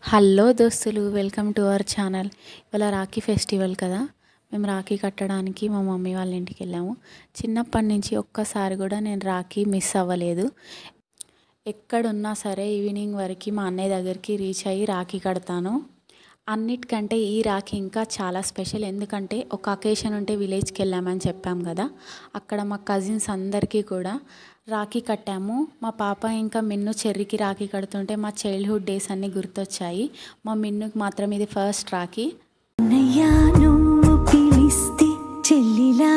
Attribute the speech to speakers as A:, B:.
A: Hello దోస్తులు, welcome to our channel. ఇవాళ Rakhi festival కదా. మేము రాఖీ కట్టడానికి మా మమ్మీ వాళ్ళ ఇంటికి వెళ్ళాము. చిన్నప్పటి నుంచి ఒక్కసారి కూడా నేను రాఖీ మిస్ అవ్వలేదు. ఎక్కడున్నా సరే ఈవినింగ్ వరకు మా అన్నయ్య దగ్గరికి రీచ్ అయ్యి రాఖీ కడతాను. అన్నిటికంటే ఈ రాఖీ ఇంకా చాలా స్పెషల్. ఎందుకంటే ఒక అకేషన్ ఉంటే విలేజ్కి వెళ్ళామని చెప్పాం కదా, అక్కడ మా కజిన్స్ అందరికీ కూడా రాఖీ కట్టాము. మా పాప ఇంకా మిన్ను చెర్రికి రాఖీ కడుతుంటే మా చైల్డ్హుడ్ డేస్ అన్నీ గుర్తొచ్చాయి. మా మిన్నుకి మాత్రం ఇది ఫస్ట్ రాఖీ.
B: చెల్లిలా